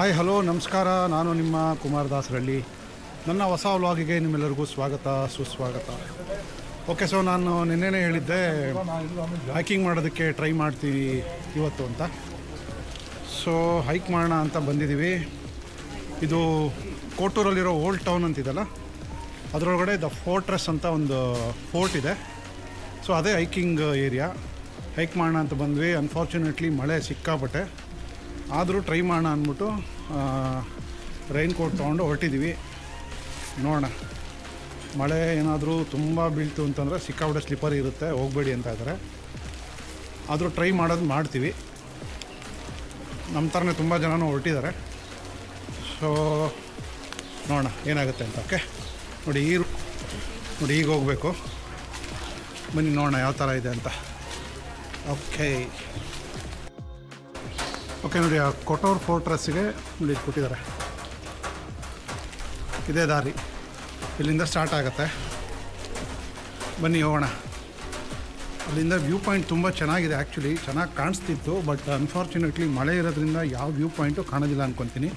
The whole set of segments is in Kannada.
ಹಾಯ್ ಹಲೋ ನಮಸ್ಕಾರ, ನಾನು ನಿಮ್ಮ ಕುಮಾರ್ ದಾಸರಳ್ಳಿ. ನನ್ನ ಹೊಸ ವ್ಲಾಗಿಗೆ ನಿಮ್ಮೆಲ್ಲರಿಗೂ ಸ್ವಾಗತ ಸುಸ್ವಾಗತ. ಓಕೆ, ಸೊ ನಾನು ನಿನ್ನೆನೇ ಹೇಳಿದ್ದೆ ಹೈಕಿಂಗ್ ಮಾಡೋದಕ್ಕೆ ಟ್ರೈ ಮಾಡ್ತೀವಿ ಇವತ್ತು ಅಂತ. ಸೊ ಹೈಕ್ ಮಾಡೋಣ ಅಂತ ಬಂದಿದ್ದೀವಿ. ಇದು ಕೋಟೂರಲ್ಲಿರೋ ಓಲ್ಡ್ ಟೌನ್ ಅಂತಿದೆಲ್ಲ, ಅದರೊಳಗಡೆ ದ ಫೋರ್ಟ್ರೆಸ್ ಅಂತ ಒಂದು ಫೋರ್ಟ್ ಇದೆ. ಸೊ ಅದೇ ಹೈಕಿಂಗ್ ಏರಿಯಾ. ಹೈಕ್ ಮಾಡೋಣ ಅಂತ ಬಂದ್ವಿ. ಅನ್ಫಾರ್ಚುನೇಟ್ಲಿ ಮಳೆ ಸಿಕ್ಕಾಪಟ್ಟೆ, ಆದರೂ ಟ್ರೈ ಮಾಡೋಣ ಅಂದ್ಬಿಟ್ಟು ರೈನ್ ಕೋಟ್ ತೊಗೊಂಡು ಹೊರಟಿದ್ದೀವಿ. ನೋಡೋಣ, ಮಳೆ ಏನಾದರೂ ತುಂಬ ಬೀಳ್ತು ಅಂತಂದರೆ ಸಿಕ್ಕಾಪಟ್ಟೆ ಸ್ಲಿಪ್ಪರ್ ಇರುತ್ತೆ, ಹೋಗಬೇಡಿ ಅಂತ ಇದ್ದಾರೆ. ಆದರೂ ಟ್ರೈ ಮಾಡ್ತೀವಿ. ನಮ್ಮ ಥರನೇ ತುಂಬ ಜನನೂ ಹೊರಟಿದ್ದಾರೆ. ಸೊ ನೋಡೋಣ ಏನಾಗುತ್ತೆ ಅಂತ. ಓಕೆ, ನೋಡಿ ಈಗ ಹೋಗಬೇಕು. ಬನ್ನಿ ನೋಡೋಣ ಯಾವ ಥರ ಇದೆ ಅಂತ. ಓಕೆ ನೋಡಿ, ಆ ಕೊಟೂರ್ ಫೋರ್ಟ್ರೆಸ್ಸಿಗೆ ನೋಡಿ ಕೊಟ್ಟಿದ್ದಾರೆ. ಇದೇ ದಾರಿ, ಇಲ್ಲಿಂದ ಸ್ಟಾರ್ಟ್ ಆಗುತ್ತೆ. ಬನ್ನಿ ಹೋಗೋಣ. ಅಲ್ಲಿಂದ ವ್ಯೂ ಪಾಯಿಂಟ್ ತುಂಬ ಚೆನ್ನಾಗಿದೆ. ಆ್ಯಕ್ಚುಲಿ ಚೆನ್ನಾಗಿ ಕಾಣಿಸ್ತಿತ್ತು, ಬಟ್ ಅನ್ಫಾರ್ಚುನೇಟ್ಲಿ ಮಳೆ ಇರೋದ್ರಿಂದ ಯಾವ ವ್ಯೂ ಪಾಯಿಂಟು ಕಾಣೋದಿಲ್ಲ ಅಂದ್ಕೊತೀನಿ.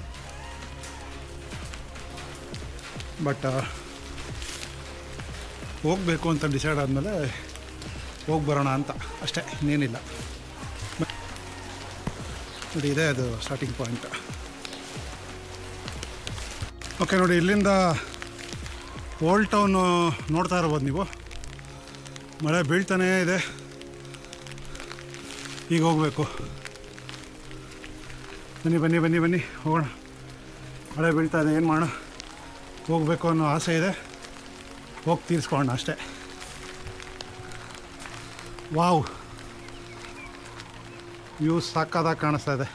ಬಟ್ ಹೋಗಬೇಕು ಅಂತ ಡಿಸೈಡ್ ಆದಮೇಲೆ ಹೋಗಿ ಬರೋಣ ಅಂತ ಅಷ್ಟೇ, ಇನ್ನೇನಿಲ್ಲ. ನೋಡಿ ಇದೆ ಅದು ಸ್ಟಾರ್ಟಿಂಗ್ ಪಾಯಿಂಟ್. ಓಕೆ ನೋಡಿ, ಇಲ್ಲಿಂದ ಓಲ್ಡ್ ಟೌನು ನೋಡ್ತಾ ಇರ್ಬೋದು ನೀವು. ಮಳೆ ಬೀಳ್ತಾನೇ ಇದೆ. ಈಗ ಹೋಗಬೇಕು. ಬನ್ನಿ ಹೋಗೋಣ. ಮಳೆ ಬೀಳ್ತಾ ಇದೆ, ಏನು ಮಾಡೋಣ, ಹೋಗಬೇಕು ಅನ್ನೋ ಆಸೆ ಇದೆ. ಹೋಗಿ ತೀರಿಸ್ಕೊಳ್ಳೋಣ ಅಷ್ಟೇ. ವಾವ್, ವ್ಯೂ ಸಾಕಾದಾಗ ಕಾಣಿಸ್ತಾ ಇದೆ.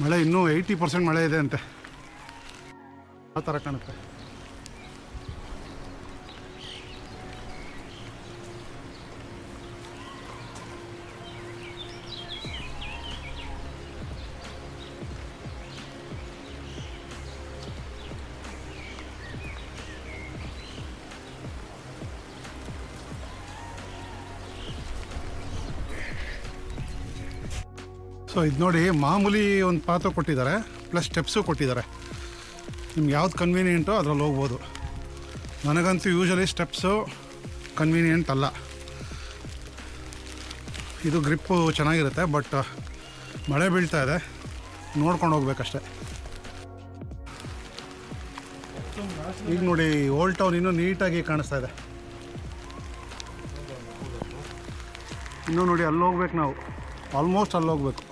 ಮಳೆ ಇನ್ನೂ 80% ಮಳೆ ಇದೆ ಅಂತೆ. ಆ ಥರ ಕಾಣುತ್ತೆ. ಸೊ ಇದು ನೋಡಿ, ಮಾಮೂಲಿ ಒಂದು ಪಾತ್ರ ಕೊಟ್ಟಿದ್ದಾರೆ, ಪ್ಲಸ್ ಸ್ಟೆಪ್ಸು ಕೊಟ್ಟಿದ್ದಾರೆ. ನಿಮ್ಗೆ ಯಾವ್ದು ಕನ್ವೀನಿಯೆಂಟೋ ಅದರಲ್ಲಿ ಹೋಗ್ಬೋದು. ನನಗಂತೂ ಯೂಶಲಿ ಸ್ಟೆಪ್ಸು ಕನ್ವೀನಿಯೆಂಟ್ ಅಲ್ಲ. ಇದು ಗ್ರಿಪ್ಪು ಚೆನ್ನಾಗಿರುತ್ತೆ, ಬಟ್ ಮಳೆ ಬೀಳ್ತಾ ಇದೆ, ನೋಡ್ಕೊಂಡು ಹೋಗ್ಬೇಕಷ್ಟೆ. ಈಗ ನೋಡಿ, ಓಲ್ಡ್ ಟೌನ್ ಇನ್ನೂ ನೀಟಾಗಿ ಕಾಣಿಸ್ತಾ ಇದೆ. ಇನ್ನೂ ನೋಡಿ, ಅಲ್ಲಿ ಹೋಗ್ಬೇಕು ನಾವು, ಆಲ್ಮೋಸ್ಟ್ ಅಲ್ಲಿ ಹೋಗ್ಬೇಕು.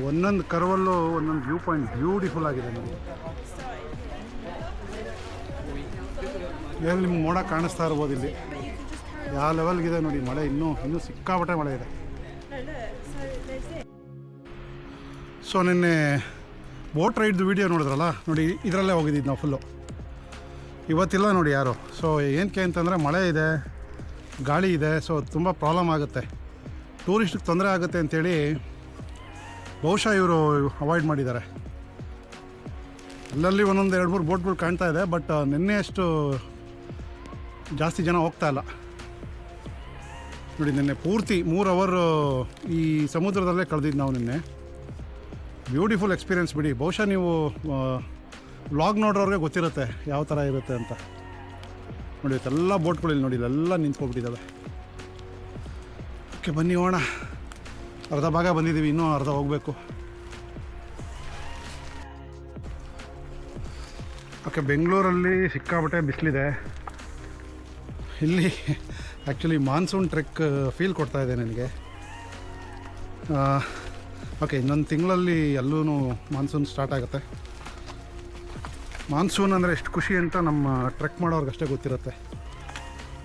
ಒಂದೊಂದು ಕರ್ವಲ್ಲೂ ಒಂದೊಂದು ವ್ಯೂ ಪಾಯಿಂಟ್ ಬ್ಯೂಟಿಫುಲ್ ಆಗಿದೆ. ನಮಗೆ ಏನು ನಿಮ್ಗೆ ನೋಡೋಕೆ ಕಾಣಿಸ್ತಾ ಇರ್ಬೋದು ಇಲ್ಲಿ ಯಾವ ಲೆವೆಲ್ಗಿದೆ ನೋಡಿ. ಮಳೆ ಇನ್ನೂ ಸಿಕ್ಕಾಪಟ್ಟೆ ಮಳೆ ಇದೆ. ಸೊ ನಿನ್ನೆ ಬೋಟ್ ರೈಡ್ದು ವೀಡಿಯೋ ನೋಡಿದ್ರಲ್ಲ, ನೋಡಿ ಇದರಲ್ಲೇ ಹೋಗಿದ್ದು ನಾವು ಫುಲ್ಲು. ಇವತ್ತಿಲ್ಲ ನೋಡಿ ಯಾರು. ಸೊ ಏನಕ್ಕೆ ಅಂತಂದರೆ ಮಳೆ ಇದೆ, ಗಾಳಿ ಇದೆ. ಸೊ ತುಂಬ ಪ್ರಾಬ್ಲಮ್ ಆಗುತ್ತೆ, ಟೂರಿಸ್ಟಿಗೆ ತೊಂದರೆ ಆಗುತ್ತೆ ಅಂಥೇಳಿ ಬಹುಶಃ ಇವರು ಅವಾಯ್ಡ್ ಮಾಡಿದ್ದಾರೆ. ಅಲ್ಲಲ್ಲಿ ಒಂದೊಂದು 2-3 ಬೋಟ್ಗಳು ಕಾಣ್ತಾ ಇದೆ, ಬಟ್ ನಿನ್ನೆ ಅಷ್ಟು ಜಾಸ್ತಿ ಜನ ಹೋಗ್ತಾ ಇಲ್ಲ ನೋಡಿ. ನಿನ್ನೆ ಪೂರ್ತಿ 3 ಅವರ್ ಈ ಸಮುದ್ರದಲ್ಲೇ ಕಳೆದಿದ್ದು ನಾವು ನಿನ್ನೆ. ಬ್ಯೂಟಿಫುಲ್ ಎಕ್ಸ್ಪೀರಿಯೆನ್ಸ್ ಬಿಡಿ. ಬಹುಶಃ ನೀವು ವ್ಲಾಗ್ ನೋಡೋರಿಗೆ ಗೊತ್ತಿರುತ್ತೆ ಯಾವ ಥರ ಇರುತ್ತೆ ಅಂತ. ನೋಡಿ ಎಲ್ಲ ಬೋಟ್ಗಳಿಲ್ಲ ನೋಡಿ, ಇಲ್ಲೆಲ್ಲ ನಿಂತ್ಕೊಬಿಟ್ಟಿದ್ದಾವೆ. ಓಕೆ ಬನ್ನಿ ಹೋಗೋಣ. ಅರ್ಧ ಭಾಗ ಬಂದಿದ್ದೀವಿ, ಇನ್ನೂ ಅರ್ಧ ಹೋಗಬೇಕು. ಓಕೆ, ಬೆಂಗಳೂರಲ್ಲಿ ಸಿಕ್ಕಾಪಟ್ಟೆ ಬಿಸಿಲಿದೆ. ಇಲ್ಲಿ ಆ್ಯಕ್ಚುಲಿ ಮಾನ್ಸೂನ್ ಟ್ರೆಕ್ ಫೀಲ್ ಕೊಡ್ತಾಯಿದೆ ನನಗೆ. ಓಕೆ, ಇನ್ನೊಂದು ತಿಂಗಳಲ್ಲಿ ಎಲ್ಲೂ ಮಾನ್ಸೂನ್ ಸ್ಟಾರ್ಟ್ ಆಗುತ್ತೆ. ಮಾನ್ಸೂನ್ ಅಂದರೆ ಎಷ್ಟು ಖುಷಿ ಅಂತ ನಮ್ಮ ಟ್ರೆಕ್ ಮಾಡೋರ್ಗಷ್ಟೇ ಗೊತ್ತಿರುತ್ತೆ.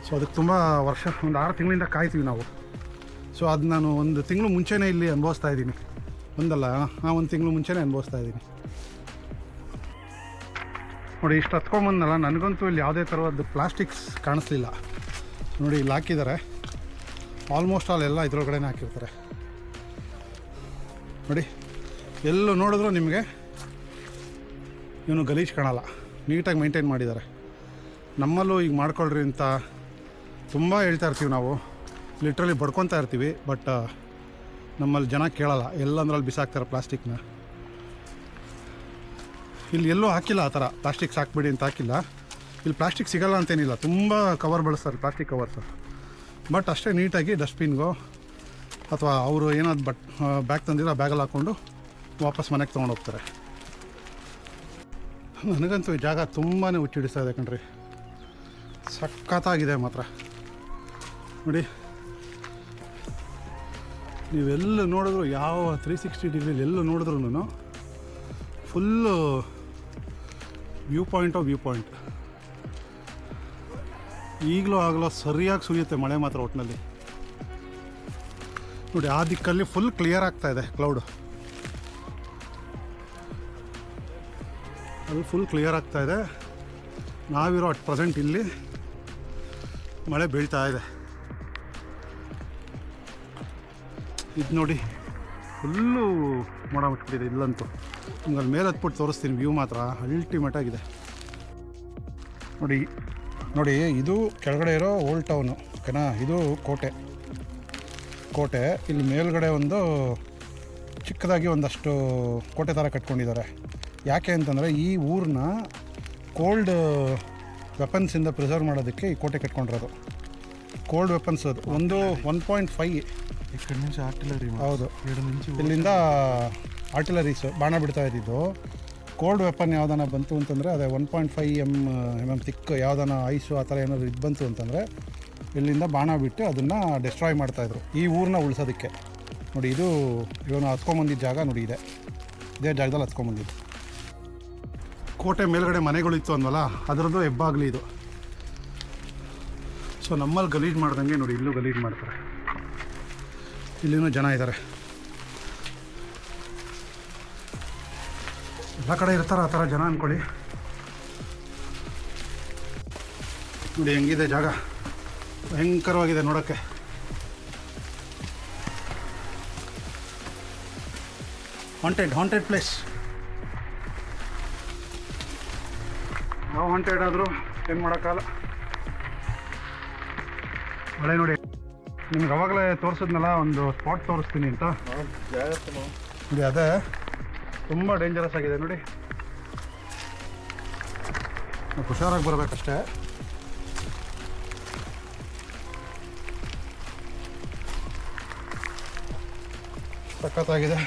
ಸೊ ಅದಕ್ಕೆ ತುಂಬ ವರ್ಷ, ಒಂದು 6 ತಿಂಗಳಿಂದ ಕಾಯ್ತೀವಿ ನಾವು. ಸೊ ಅದು ನಾನು ಒಂದು ತಿಂಗಳು ಮುಂಚೆನೇ ಇಲ್ಲಿ ಅನುಭವಿಸ್ತಾ ಇದ್ದೀನಿ. ಒಂದಲ್ಲ, ಒಂದು ತಿಂಗಳು ಮುಂಚೆನೇ ಅನುಭವಿಸ್ತಾ ಇದ್ದೀನಿ. ನೋಡಿ, ಇಷ್ಟು ಹತ್ಕೊಂಬಂದಲ್ಲ, ನನಗಂತೂ ಇಲ್ಲಿ ಯಾವುದೇ ಥರದ್ದು ಪ್ಲಾಸ್ಟಿಕ್ಸ್ ಕಾಣಿಸ್ಲಿಲ್ಲ. ನೋಡಿ, ಇಲ್ಲಿ ಹಾಕಿದ್ದಾರೆ, ಆಲ್ಮೋಸ್ಟ್ ಆಲ್ ಎಲ್ಲ ಇದ್ರೊಳಗಡೆ ಹಾಕಿರ್ತಾರೆ. ನೋಡಿ, ಎಲ್ಲೂ ನೋಡಿದ್ರು ನಿಮಗೆ ಇವನು ಗಲೀಜು ಕಾಣಲ್ಲ, ನೀಟಾಗಿ ಮೇಂಟೈನ್ ಮಾಡಿದ್ದಾರೆ. ನಮ್ಮಲ್ಲೂ ಈಗ ಮಾಡ್ಕೊಳ್ರಿ ಅಂತ ತುಂಬ ಹೇಳ್ತಾ ಇರ್ತೀವಿ ನಾವು, ಲಿಟ್ರಲಿ ಬಡ್ಕೊತಾ ಇರ್ತೀವಿ. ಬಟ್ ನಮ್ಮಲ್ಲಿ ಜನ ಕೇಳಲ್ಲ, ಎಲ್ಲಂದ್ರಲ್ಲಿ ಬಿಸಾಕ್ತಾರೆ ಪ್ಲಾಸ್ಟಿಕ್ನ. ಇಲ್ಲಿ ಎಲ್ಲೂ ಹಾಕಿಲ್ಲ ಆ ಥರ ಪ್ಲಾಸ್ಟಿಕ್ಸ್ ಹಾಕ್ಬಿಡಿ ಅಂತ ಹಾಕಿಲ್ಲ. ಇಲ್ಲಿ ಪ್ಲಾಸ್ಟಿಕ್ ಸಿಗಲ್ಲ ಅಂತೇನಿಲ್ಲ, ತುಂಬ ಕವರ್ ಬಳಸ್ತಾರೆ, ಪ್ಲಾಸ್ಟಿಕ್ ಕವರ್ಸು. ಬಟ್ ಅಷ್ಟೇ ನೀಟಾಗಿ ಡಸ್ಟ್ಬಿನ್ಗೋ ಅಥವಾ ಅವರು ಏನಾದ್ರು ಬ್ಯಾಗ್ ತಂದಿರೋ ಆ ಬ್ಯಾಗಲ್ಲಿ ಹಾಕ್ಕೊಂಡು ವಾಪಸ್ ಮನೆಗೆ ತೊಗೊಂಡು ಹೋಗ್ತಾರೆ. ನನಗಂತೂ ಈ ಜಾಗ ತುಂಬಾ ಹುಚ್ಚಿಡಿಸ್ತಾ ಇದೆ ಕಣ್ರಿ, ಸಖತ್ತಾಗಿದೆ ಮಾತ್ರ. ನೋಡಿ, ನೀವೆಲ್ಲ ನೋಡಿದ್ರು, ಯಾವ 360 ಡಿಗ್ರಿಲಿ ಎಲ್ಲೂ ನೋಡಿದ್ರೂ ಫುಲ್ಲು ವ್ಯೂ ಪಾಯಿಂಟ್. ಈಗಲೂ ಆಗಲೋ ಸರಿಯಾಗಿ ಸುರಿಯುತ್ತೆ ಮಳೆ ಮಾತ್ರ ಒಟ್ಟಿನಲ್ಲಿ. ನೋಡಿ, ಆ ದಿಕ್ಕಲ್ಲಿ ಫುಲ್ ಕ್ಲಿಯರ್ ಆಗ್ತಾ ಇದೆ ಕ್ಲೌಡು, ಅಲ್ಲಿ ಫುಲ್ ಕ್ಲಿಯರ್ ಆಗ್ತಾ ಇದೆ. ನಾವಿರೋ ಅಟ್ ಪ್ರೆಸೆಂಟ್ ಇಲ್ಲಿ ಮಳೆ ಬೀಳ್ತಾ ಇದೆ. ಇದು ನೋಡಿ, ಫುಲ್ಲು ಮೋಡ ಮುಟ್ಬಿಟ್ಟಿದೆ ಇಲ್ಲಂತೂ. ನಿಮ್ಗೆ ಅಲ್ಲಿ ಮೇಲೆ ಹತ್ಬಿಟ್ಟು ತೋರಿಸ್ತೀನಿ, ವ್ಯೂ ಮಾತ್ರ ಅಲ್ಟಿಮೇಟ್ ಆಗಿದೆ. ನೋಡಿ, ಇದು ಕೆಳಗಡೆ ಇರೋ ಓಲ್ಡ್ ಟೌನು, ಓಕೆನಾ? ಇದು ಕೋಟೆ. ಇಲ್ಲಿ ಮೇಲ್ಗಡೆ ಒಂದು ಚಿಕ್ಕದಾಗಿ ಒಂದಷ್ಟು ಕೋಟೆ ಥರ ಕಟ್ಕೊಂಡಿದ್ದಾರೆ. ಯಾಕೆ ಅಂತಂದರೆ ಈ ಊರನ್ನ ಕೋಲ್ಡ್ ವೆಪನ್ಸಿಂದ ಪ್ರಿಸರ್ವ್ ಮಾಡೋದಕ್ಕೆ ಈ ಕೋಟೆ ಕಟ್ಕೊಂಡಿರೋದು. ಕೋಲ್ಡ್ ವೆಪನ್ಸ್ ಅದು 1.5 ಆರ್ಟಿಲರಿ. ಹೌದು, ಇಲ್ಲಿಂದ ಆರ್ಟಿಲರೀಸ್ ಬಾಣ ಬಿಡ್ತಾ ಇದ್ದಿದ್ದು. ಕೋಲ್ಡ್ ವೆಪನ್ ಯಾವುದಾನ ಬಂತು ಅಂತಂದರೆ ಅದೇ 1.5 mm ತಿಕ್ ಯಾವುದಾನ ಐಸು ಆ ಥರ ಏನಾದರೂ ಇದು ಬಂತು ಅಂತಂದರೆ ಇಲ್ಲಿಂದ ಬಾಣ ಬಿಟ್ಟು ಅದನ್ನು ಡೆಸ್ಟ್ರಾಯ್ ಮಾಡ್ತಾಯಿದ್ರು ಈ ಊರನ್ನ ಉಳಿಸೋದಕ್ಕೆ. ನೋಡಿ, ಇದು ಇವನು ಹತ್ಕೊಂಬಂದಿದ್ದ ಜಾಗ ನೋಡಿ, ಇದೇ ಜಾಗದಲ್ಲಿ ಹತ್ಕೊಂಬಂದಿದ್ದು. ಕೋಟೆ ಮೇಲ್ಗಡೆ ಮನೆಗಳಿತ್ತು ಅಂದವಲ್ಲ, ಅದರದ್ದು ಹೆಬ್ಬಾಗ್ಲಿ ಇದು. ಸೊ ನಮ್ಮಲ್ಲಿ ಗಲೀಜು ಮಾಡ್ದಂಗೆ ನೋಡಿ, ಇಲ್ಲೂ ಗಲೀಜು ಮಾಡ್ತಾರೆ. ಇಲ್ಲಿನೂ ಜನ ಇದ್ದಾರೆ, ಎಲ್ಲ ಕಡೆ ಇರ್ತಾರೆ ಆ ಥರ ಜನ ಅಂದ್ಕೊಳ್ಳಿ. ನೋಡಿ ಹೆಂಗಿದೆ ಜಾಗ, ಭಯಂಕರವಾಗಿದೆ ನೋಡೋಕ್ಕೆ. Haunted place. ನಾವು ಹಾಂಟೆಡ್ ಆದರೂ ಏನು ಮಾಡೋಕ್ಕಾಗಲ್ಲ. ಮಳೆ ನೋಡಿ, ನಿಮ್ಗೆ ಅವಾಗಲೇ ತೋರಿಸಿದ್ನಲ್ಲ ಒಂದು ಸ್ಪಾಟ್ ತೋರಿಸ್ತೀನಿ ಅಂತ. ನೋಡಿ, ಅದೇ ತುಂಬ ಡೇಂಜರಸ್ ಆಗಿದೆ ನೋಡಿ, ಹುಷಾರಾಗಿ ಬರಬೇಕಷ್ಟೇ. ಸಖತ್ತಾಗಿದೆ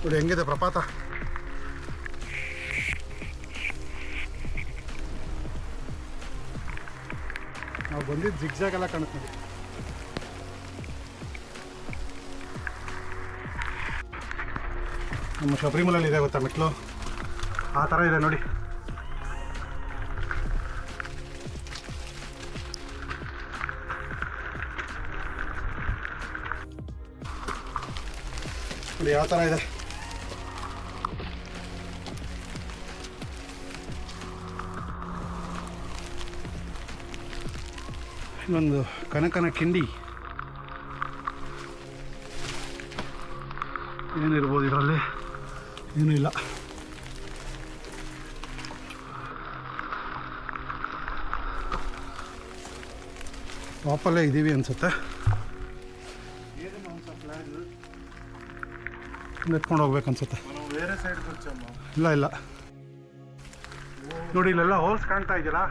ನೋಡಿ, ಹೆಂಗಿದೆ ಪ್ರಪಾತ. ನಾವು ಬಂದಿದ್ದು ಜಿಗ್ಜಾಗ್ ಎಲ್ಲ ಕಾಣುತ್ತೆ ನೋಡಿ. ನಮ್ಮ ಶಬರಿಮಲೆಯಲ್ಲಿ ಇದೆ ಗೊತ್ತಾ ಮೆಟ್ಲು, ಆ ಥರ ಇದೆ ನೋಡಿ. ನೋಡಿ ಯಾವ ಥರ ಇದೆ. ಇನ್ನೊಂದು ಕನಕನ ಕಿಂಡಿ, ಏನಿರ್ಬೋದು ಇದರಲ್ಲಿ, ಏನೂ ಇಲ್ಲ. ವಾಪಲ್ಲೇ ಇದ್ದೀವಿ ಅನಿಸುತ್ತೆ. ಎತ್ಕೊಂಡು ಹೋಗ್ಬೇಕು ಅನ್ಸುತ್ತೆ. ಇಲ್ಲ ನೋಡಿ, ಇಲ್ಲೆಲ್ಲ ಹೋಲ್ಸ್ ಕಾಣ್ತಾ ಇದೆಯಲ್ಲ,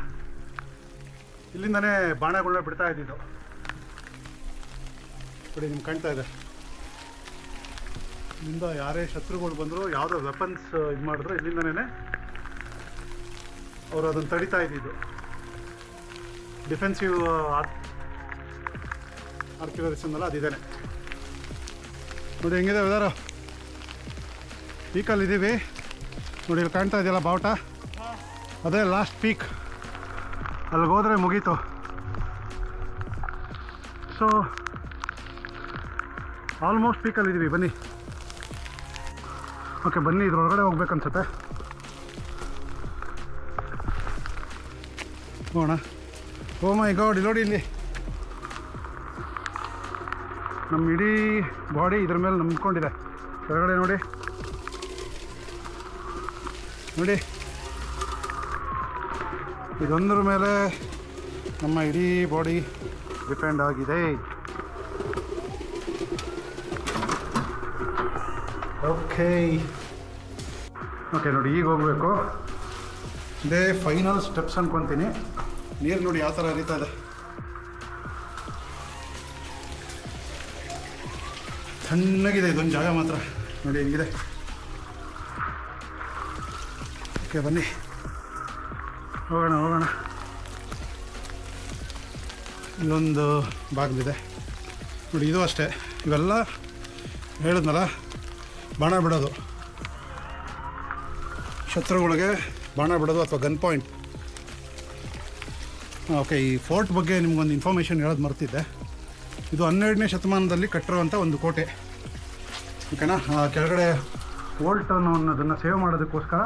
ಇಲ್ಲಿಂದನೇ ಬಾಣಗಳನ್ನ ಬಿಡ್ತಾ ಇದ್ದಿದ್ದು ನೋಡಿ, ನಿಮ್ಗೆ ಕಾಣ್ತಾ ಇದೆ. ಇಲ್ಲಿಂದ ಯಾರೇ ಶತ್ರುಗಳು ಬಂದರೂ, ಯಾವುದೋ ವೆಪನ್ಸ್ ಇದು ಮಾಡಿದ್ರು, ಇಲ್ಲಿಂದನೇ ಅವರು ಅದನ್ನು ತಡಿತಾ ಇದ್ದಿದ್ದು. ಡಿಫೆನ್ಸಿವ್ ಆರ್ಟಿಲರೀಸ್ ಅನ್ನಲ್ಲ, ಅದಿದ್ದೇನೆ ನೋಡಿ. ಹೆಂಗಿದೆ ವೆದರ್, ಪೀಕಲ್ಲಿ ಇದ್ದೀವಿ ನೋಡಿ. ಇಲ್ಲಿ ಕಾಣ್ತಾ ಇದೆಯಲ್ಲ ಬಾವುಟ, ಅದೇ ಲಾಸ್ಟ್ ಪೀಕ್. ಅಲ್ಲಿಗೆ ಹೋದರೆ ಮುಗೀತು. ಸೊ ಆಲ್ಮೋಸ್ಟ್ ಪೀಕಲ್ಲಿದ್ದೀವಿ, ಬನ್ನಿ. ಓಕೆ ಬನ್ನಿ, ಇದ್ರೊಳಗಡೆ ಹೋಗ್ಬೇಕನ್ಸುತ್ತೆ. ಹೋಗೋಣ. ಓ ಮೈ ಗಾಡ್, ಇಲ್ಲಿ ನೋಡಿ, ಇಲ್ಲಿ ನಮ್ಮ ಇಡೀ ಬಾಡಿ ಇದ್ರ ಮೇಲೆ ನಂಬ್ಕೊಂಡಿದೆ. ಕೆಳಗಡೆ ನೋಡಿ ನೋಡಿ, ಇದೊಂದರ ಮೇಲೆ ನಮ್ಮ ಇಡೀ ಬಾಡಿ ಡಿಪೆಂಡ್ ಆಗಿದೆ. ಓಕೆ ಓಕೆ ನೋಡಿ, ಈಗ ಹೋಗಬೇಕು. ಇದೇ ಫೈನಲ್ ಸ್ಟೆಪ್ಸ್ ಅನ್ಕೊತೀನಿ. ನೀರು ನೋಡಿ ಯಾವ ಥರ ಹರಿತಾ ಇದೆ. ತಣ್ಣಗಿದೆ ಇದೊಂದು ಜಾಗ ಮಾತ್ರ ನೋಡಿ ಹೆಂಗಿದೆ. ಓಕೆ ಬನ್ನಿ, ಹೋಗೋಣ ಹೋಗೋಣ. ಇಲ್ಲೊಂದು ಬಾಗಿಲಿದೆ ನೋಡಿ, ಇದು ಅಷ್ಟೇ. ಇವೆಲ್ಲ ಹೇಳಿದ್ನಲ್ಲ, ಬಾಣ ಬಿಡೋದು, ಶತ್ರುಗಳಿಗೆ ಬಾಣ ಬಿಡೋದು ಅಥವಾ ಗನ್ ಪಾಯಿಂಟ್. ಓಕೆ, ಈ ಫೋರ್ಟ್ ಬಗ್ಗೆ ನಿಮ್ಗೊಂದು ಇನ್ಫಾರ್ಮೇಷನ್ ಹೇಳೋದು ಮರ್ತಿದ್ದೆ. ಇದು 12ನೇ ಶತಮಾನದಲ್ಲಿ ಕಟ್ಟಿರುವಂಥ ಒಂದು ಕೋಟೆ, ಓಕೆನಾ. ಕೆಳಗಡೆ ಓಲ್ಡ್ ಟೌನ್ ಅನ್ನೋದನ್ನು ಸೇವ್ ಮಾಡೋದಕ್ಕೋಸ್ಕರ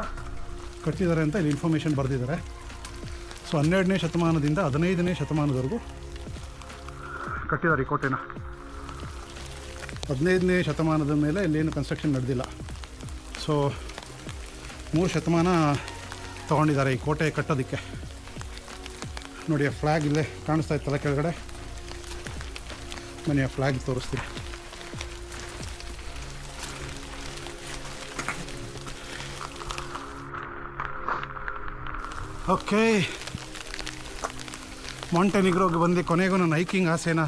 ಕಟ್ಟಿದ್ದಾರೆ ಅಂತ ಇಲ್ಲಿ ಇನ್ಫಾರ್ಮೇಷನ್ ಬರೆದಿದ್ದಾರೆ. ಸೊ 12ನೇ ಶತಮಾನದಿಂದ 15ನೇ ಶತಮಾನದವರೆಗೂ ಕಟ್ಟಿದ್ದಾರೆ ಈ ಕೋಟೆನ. 15ನೇ ಶತಮಾನದ ಮೇಲೆ ಇಲ್ಲೇನು ಕನ್ಸ್ಟ್ರಕ್ಷನ್ ನಡೆದಿಲ್ಲ. ಸೊ 3 ಶತಮಾನ ತೊಗೊಂಡಿದ್ದಾರೆ ಈ ಕೋಟೆ ಕಟ್ಟೋದಕ್ಕೆ. ನೋಡಿ, ಆ ಫ್ಲ್ಯಾಗ್ ಇಲ್ಲೇ ಕಾಣಿಸ್ತಾ ಇತ್ತಲ್ಲ ಕೆಳಗಡೆ. ಬನ್ನಿ, ಆ ಫ್ಲ್ಯಾಗ್ ತೋರಿಸ್ತೀನಿ. ಓಕೆ, ಮಾಂಟೆನಿಗ್ರೋಗೆ ಬಂದು ಕೊನೆಗೂ ನನ್ನ ಹೈಕಿಂಗ್ ಆಸೆನ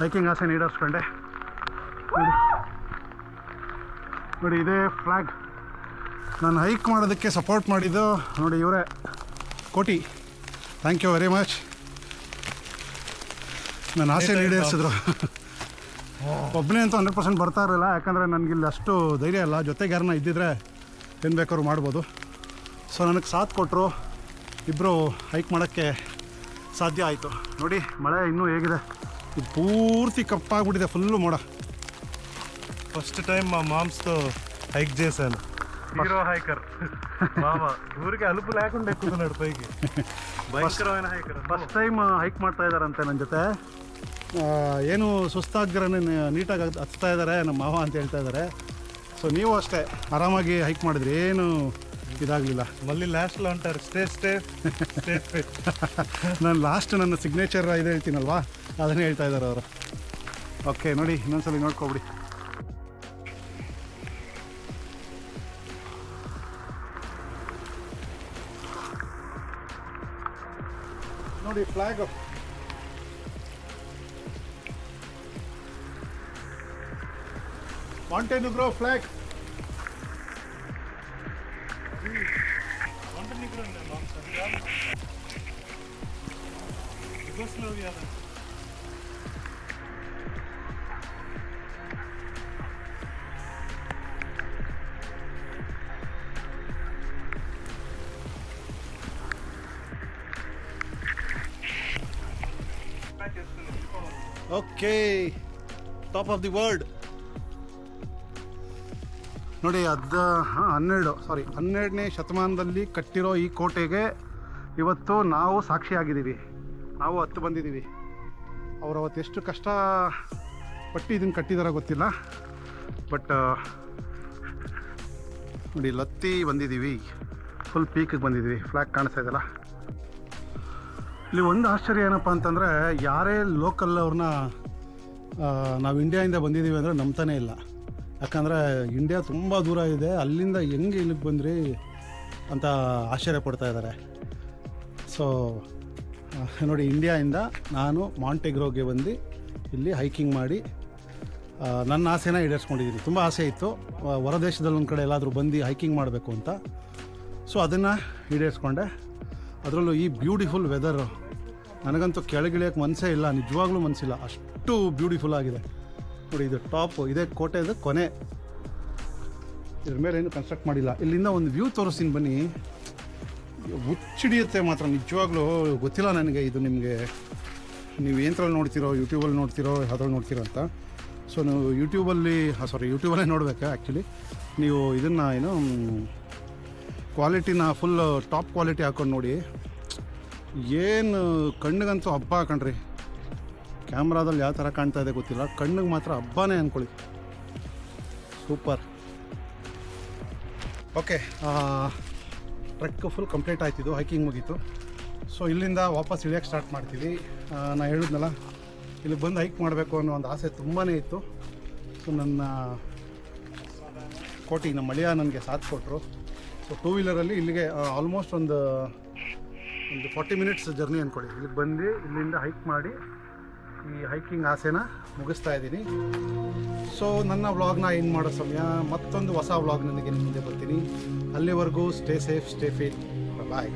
ಈಡೇರಿಸ್ಕೊಂಡೆ. ನೋಡಿ ಇದೇ ಫ್ಲ್ಯಾಗ್. ನಾನು ಹೈಕ್ ಮಾಡೋದಕ್ಕೆ ಸಪೋರ್ಟ್ ಮಾಡಿದ್ದು ನೋಡಿ ಇವರೇ, ಕೋಟಿ. Thank you very much. ನನ್ನ ಆಸೆ ಈಡೇರಿಸಿದ್ರು. ಒಬ್ಬನೇ ಅಂತೂ 100% ಬರ್ತಾ ಇರಲಿಲ್ಲ, ಯಾಕಂದರೆ ನನಗಿಲ್ಲಿ ಅಷ್ಟು ಧೈರ್ಯ ಇಲ್ಲ. ಜೊತೆಗೆ ಯಾರನ್ನ ಇದ್ದಿದ್ರೆ ಏನು ಬೇಕಾದ್ರೂ ಮಾಡ್ಬೋದು. ಸೊ ನನಗೆ ಸಾಥ್ ಕೊಟ್ಟರು, ಇಬ್ಬರು ಹೈಕ್ ಮಾಡೋಕ್ಕೆ ಸಾಧ್ಯ ಆಯಿತು. ನೋಡಿ ಮಳೆ ಇನ್ನೂ ಹೇಗಿದೆ, ಇದು పూర్తి కప్పాగ్బిట్టిದೆ, ఫుల్ మోడ. ఫస్ట్ టైం మా మామ్స్తో హైక్ చేశాను. హీరో హైకర్ మామ ఊరికి అలుపు లేకుండా ఎక్కుతున్నాడు పైకి. ಭಯಂಕರమైన ಹೈಕರ್. ಫಸ್ಟ್ ಟೈಮ್ ಹೈಕ್ ಮಾಡ್ತಾ ಇದ್ದಾರಂತೆ ನನ್ನ ಜೊತೆ. ಏನು ಸುಸ್ತಾಗ್ದಿರೇ ನೀಟಾಗಿ ಹಚ್ತಾ ಇದ್ದಾರೆ ನಮ್ಮ ಮಾವ ಅಂತ ಹೇಳ್ತಾ ಇದ್ದಾರೆ. ಸೊ ನೀವು ಅಷ್ಟೇ ಆರಾಮಾಗಿ ಹೈಕ್ ಮಾಡಿದ್ರಿ, ಏನು ಇದಾಗಲಿಲ್ಲ. మళ్ళీ లాస్ట్లో అంటారు స్టే ఫిట్. ನಾನು ಲಾಸ್ಟ್ ನನ್ನ ಸಿಗ್ನೇಚರ್ ಇದು ಹೇಳ್ತೀನಲ್ವಾ, ಅದನ್ನೇ ಹೇಳ್ತಾ ಇದ್ದಾರೆ ಅವರು. ಓಕೆ ನೋಡಿ, ಇನ್ನೊಂದ್ಸಲ ನೋಡ್ಕೊಬಿಡಿ. ನೋಡಿ flag, Montenegro flag. Okay, top of the world ನೋಡಿ. 12ನೇ ಶತಮಾನದಲ್ಲಿ ಕಟ್ಟಿರೋ ಈ ಕೋಟೆಗೆ ಇವತ್ತು ನಾವು ಸಾಕ್ಷಿಯಾಗಿದ್ದೀವಿ. ನಾವು ಹತ್ತು ಬಂದಿದ್ದೀವಿ. ಅವ್ರು ಅವತ್ತು ಎಷ್ಟು ಕಷ್ಟಪಟ್ಟು ಇದನ್ನು ಕಟ್ಟಿದಾರೋ ಗೊತ್ತಿಲ್ಲ, ಬಟ್ ನೋಡಿ ಲತ್ತಿ ಬಂದಿದ್ದೀವಿ, ಫುಲ್ ಪೀಕಿಗೆ ಬಂದಿದ್ದೀವಿ. ಫ್ಲ್ಯಾಗ್ ಕಾಣಿಸ್ತಾ ಇದೆಯಲ್ಲ. ಇಲ್ಲಿ ಒಂದು ಆಶ್ಚರ್ಯ ಏನಪ್ಪ ಅಂತಂದರೆ, ಯಾರೇ ಲೋಕಲ್ ಅವ್ರನ್ನ ನಾವು ಇಂಡಿಯಾದಿಂದ ಬಂದಿದ್ದೀವಿ ಅಂದರೆ ನಂಬ್ತಾನೇ ಇಲ್ಲ. ಯಾಕಂದರೆ ಇಂಡಿಯಾ ತುಂಬ ದೂರ ಇದೆ, ಅಲ್ಲಿಂದ ಹೆಂಗೆ ಇಲ್ಲಿಗೆ ಬಂದ್ರಿ ಅಂತ ಆಶ್ಚರ್ಯ ಪಡ್ತಾ ಇದ್ದಾರೆ. ಸೊ ನೋಡಿ, ಇಂಡಿಯಾಯಿಂದ ನಾನು ಮಾಂಟೆಗ್ರೋಗೆ ಬಂದು ಇಲ್ಲಿ ಹೈಕಿಂಗ್ ಮಾಡಿ ನನ್ನ ಆಸೆನ ಈಡೇರಿಸ್ಕೊಂಡಿದ್ದೀನಿ. ತುಂಬ ಆಸೆ ಇತ್ತು ಹೊರದೇಶದಲ್ಲಿ ಒಂದು ಕಡೆ ಎಲ್ಲಾದರೂ ಬಂದು ಹೈಕಿಂಗ್ ಮಾಡಬೇಕು ಅಂತ. ಸೊ ಅದನ್ನು ಈಡೇರಿಸ್ಕೊಂಡೆ. ಅದರಲ್ಲೂ ಈ ಬ್ಯೂಟಿಫುಲ್ ವೆದರು, ನನಗಂತೂ ಕೆಳಗಿಳಿಯೋಕ್ಕೆ ಮನಸ್ಸೇ ಇಲ್ಲ, ನಿಜವಾಗ್ಲೂ ಮನಸ್ಸಿಲ್ಲ, ಅಷ್ಟು ಬ್ಯೂಟಿಫುಲ್ ಆಗಿದೆ. ನೋಡಿ ಇದು ಟಾಪು, ಇದೇ ಕೋಟೆದು ಕೊನೆ. ಇದ್ರ ಮೇಲೆ ಏನು ಕನ್ಸ್ಟ್ರಕ್ಟ್ ಮಾಡಿಲ್ಲ. ಇಲ್ಲಿಂದ ಒಂದು ವ್ಯೂ ತೋರಿಸ್ತೀನಿ ಬನ್ನಿ, ಹುಚ್ಚಿಡಿಯುತ್ತೆ ಮಾತ್ರ ನಿಜವಾಗ್ಲೂ. ಗೊತ್ತಿಲ್ಲ ನನಗೆ ಇದು ನಿಮಗೆ ನೀವು ಏನರಲ್ಲಿ ನೋಡ್ತಿರೋ ಯೂಟ್ಯೂಬಲ್ಲಿ ನೋಡ್ತಿರೋ ಯಾವ್ದ್ರಲ್ಲಿ ನೋಡ್ತಿರೋ ಅಂತ. ಸೊ ನೀವು ಯೂಟ್ಯೂಬಲ್ಲೇ ನೋಡಬೇಕು ಆ್ಯಕ್ಚುಲಿ. ನೀವು ಇದನ್ನು ಏನು ಕ್ವಾಲಿಟಿನ ಫುಲ್ ಟಾಪ್ ಕ್ವಾಲಿಟಿ ಹಾಕ್ಕೊಂಡು ನೋಡಿ. ಏನು ಕಣ್ಣಿಗಂತೂ ಹಬ್ಬ ಕಣ್ರಿ. ಕ್ಯಾಮ್ರಾದಲ್ಲಿ ಯಾವ ಥರ ಕಾಣ್ತಾ ಇದೆ ಗೊತ್ತಿಲ್ಲ, ಕಣ್ಣಿಗೆ ಮಾತ್ರ ಹಬ್ಬನೇ ಅಂದ್ಕೊಳ್ಳಿ. Super. Okay, trek full complete ಆಯ್ತಿದ್ದು, ಹೈಕಿಂಗ್ ಮುಗೀತು. ಸೊ ಇಲ್ಲಿಂದ ವಾಪಸ್ ಇಳಿಯೋಕ್ಕೆ ಸ್ಟಾರ್ಟ್ ಮಾಡ್ತೀವಿ. ನಾನು ಹೇಳಿದ್ನಲ್ಲ, ಇಲ್ಲಿ ಬಂದು ಹೈಕ್ ಮಾಡಬೇಕು ಅನ್ನೋ ಒಂದು ಆಸೆ ತುಂಬಾ ಇತ್ತು. ಸೊ ನನ್ನ ನಮ್ಮ ಅಳಿಯ ನನಗೆ ಸಾಥ್ ಕೊಟ್ಟರು. ಸೊ 2 ವೀಲರಲ್ಲಿ ಇಲ್ಲಿಗೆ ಆಲ್ಮೋಸ್ಟ್ ಒಂದು 40 ಮಿನಿಟ್ಸ್ ಜರ್ನಿ ಅಂದ್ಕೊಳ್ಳಿ. ಇಲ್ಲಿಗೆ ಬಂದು ಇಲ್ಲಿಂದ ಹೈಕ್ ಮಾಡಿ ಈ ಹೈಕಿಂಗ್ ಆಸೆನ ಮುಗಿಸ್ತಾ ಇದ್ದೀನಿ. ಸೊ ನನ್ನ ವ್ಲಾಗ್ನ ಏನು ಮಾಡೋ ಸಮಯ, ಮತ್ತೊಂದು ಹೊಸ ವ್ಲಾಗ್ ನನಗೆ ಮುಂದೆ ಬರ್ತೀನಿ. ಅಲ್ಲಿವರೆಗೂ ಸ್ಟೇ ಸೇಫ್, ಸ್ಟೇ ಫಿಟ್, ಬಾಯ್.